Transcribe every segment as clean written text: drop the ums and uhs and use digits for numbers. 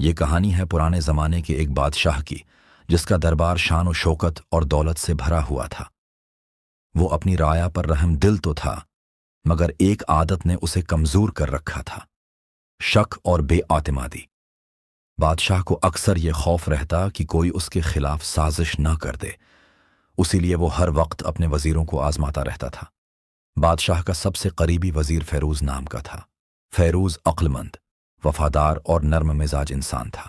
یہ کہانی ہے پرانے زمانے کے ایک بادشاہ کی، جس کا دربار شان و شوکت اور دولت سے بھرا ہوا تھا۔ وہ اپنی رعایا پر رحم دل تو تھا، مگر ایک عادت نے اسے کمزور کر رکھا تھا: شک اور بے اعتمادی۔ بادشاہ کو اکثر یہ خوف رہتا کہ کوئی اس کے خلاف سازش نہ کر دے، اسی لیے وہ ہر وقت اپنے وزیروں کو آزماتا رہتا تھا۔ بادشاہ کا سب سے قریبی وزیر فیروز نام کا تھا۔ فیروز عقل مند، وفادار اور نرم مزاج انسان تھا۔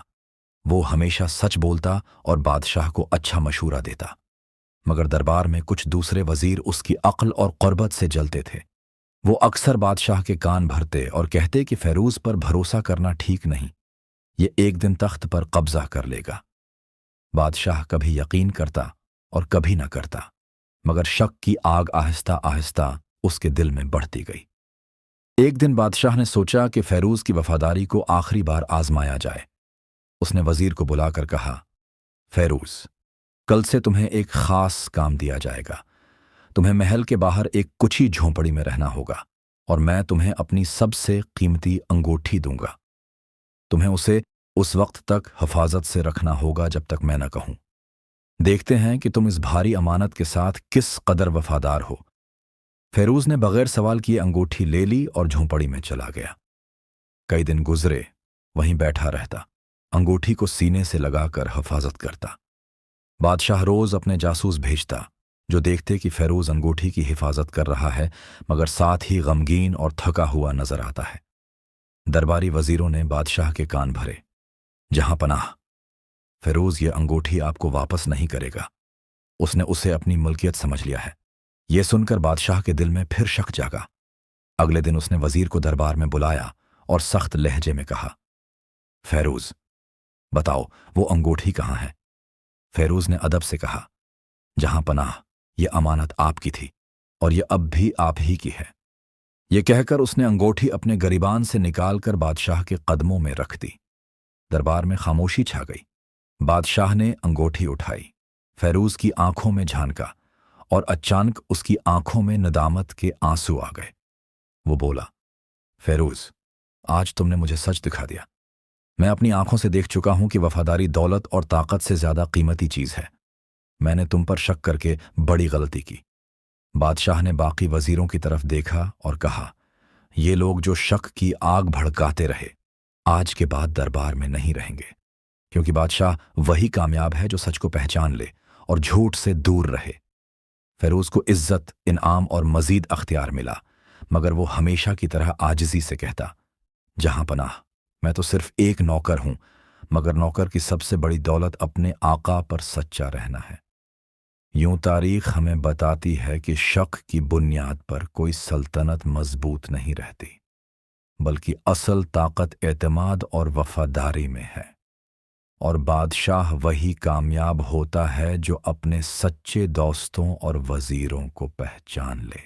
وہ ہمیشہ سچ بولتا اور بادشاہ کو اچھا مشورہ دیتا، مگر دربار میں کچھ دوسرے وزیر اس کی عقل اور قربت سے جلتے تھے۔ وہ اکثر بادشاہ کے کان بھرتے اور کہتے کہ فیروز پر بھروسہ کرنا ٹھیک نہیں، یہ ایک دن تخت پر قبضہ کر لے گا۔ بادشاہ کبھی یقین کرتا اور کبھی نہ کرتا، مگر شک کی آگ آہستہ آہستہ اس کے دل میں بڑھتی گئی۔ ایک دن بادشاہ نے سوچا کہ فیروز کی وفاداری کو آخری بار آزمایا جائے۔ اس نے وزیر کو بلا کر کہا، فیروز، کل سے تمہیں ایک خاص کام دیا جائے گا۔ تمہیں محل کے باہر ایک کچھی جھونپڑی میں رہنا ہوگا، اور میں تمہیں اپنی سب سے قیمتی انگوٹھی دوں گا۔ تمہیں اسے اس وقت تک حفاظت سے رکھنا ہوگا جب تک میں نہ کہوں۔ دیکھتے ہیں کہ تم اس بھاری امانت کے ساتھ کس قدر وفادار ہو۔ فیروز نے بغیر سوال کیے انگوٹھی لے لی اور جھونپڑی میں چلا گیا۔ کئی دن گزرے، وہیں بیٹھا رہتا، انگوٹھی کو سینے سے لگا کر حفاظت کرتا۔ بادشاہ روز اپنے جاسوس بھیجتا، جو دیکھتے کہ فیروز انگوٹھی کی حفاظت کر رہا ہے، مگر ساتھ ہی غمگین اور تھکا ہوا نظر آتا ہے۔ درباری وزیروں نے بادشاہ کے کان بھرے، جہاں پناہ، فیروز یہ انگوٹھی آپ کو واپس نہیں کرے گا۔ اس نے اسے اپنی ملکیت سمجھ لیا ہے۔ یہ سن کر بادشاہ کے دل میں پھر شک جاگا۔ اگلے دن اس نے وزیر کو دربار میں بلایا اور سخت لہجے میں کہا، فیروز، بتاؤ وہ انگوٹھی کہاں ہے؟ فیروز نے ادب سے کہا، جہاں پناہ، یہ امانت آپ کی تھی، اور یہ اب بھی آپ ہی کی ہے۔ یہ کہہ کر اس نے انگوٹھی اپنے گریبان سے نکال کر بادشاہ کے قدموں میں رکھ دی۔ دربار میں خاموشی چھا گئی۔ بادشاہ نے انگوٹھی اٹھائی، فیروز کی آنکھوں میں جھانکا، اور اچانک اس کی آنکھوں میں ندامت کے آنسو آ گئے۔ وہ بولا، فیروز، آج تم نے مجھے سچ دکھا دیا۔ میں اپنی آنکھوں سے دیکھ چکا ہوں کہ وفاداری دولت اور طاقت سے زیادہ قیمتی چیز ہے۔ میں نے تم پر شک کر کے بڑی غلطی کی۔ بادشاہ نے باقی وزیروں کی طرف دیکھا اور کہا، یہ لوگ جو شک کی آگ بھڑکاتے رہے، آج کے بعد دربار میں نہیں رہیں گے، کیونکہ بادشاہ وہی کامیاب ہے جو سچ کو پہچان لے اور جھوٹ سے دور رہے۔ فیروز کو عزت، انعام اور مزید اختیار ملا، مگر وہ ہمیشہ کی طرح عاجزی سے کہتا، جہاں پناہ، میں تو صرف ایک نوکر ہوں، مگر نوکر کی سب سے بڑی دولت اپنے آقا پر سچا رہنا ہے۔ یوں تاریخ ہمیں بتاتی ہے کہ شک کی بنیاد پر کوئی سلطنت مضبوط نہیں رہتی، بلکہ اصل طاقت اعتماد اور وفاداری میں ہے، اور بادشاہ وہی کامیاب ہوتا ہے جو اپنے سچے دوستوں اور وزیروں کو پہچان لے۔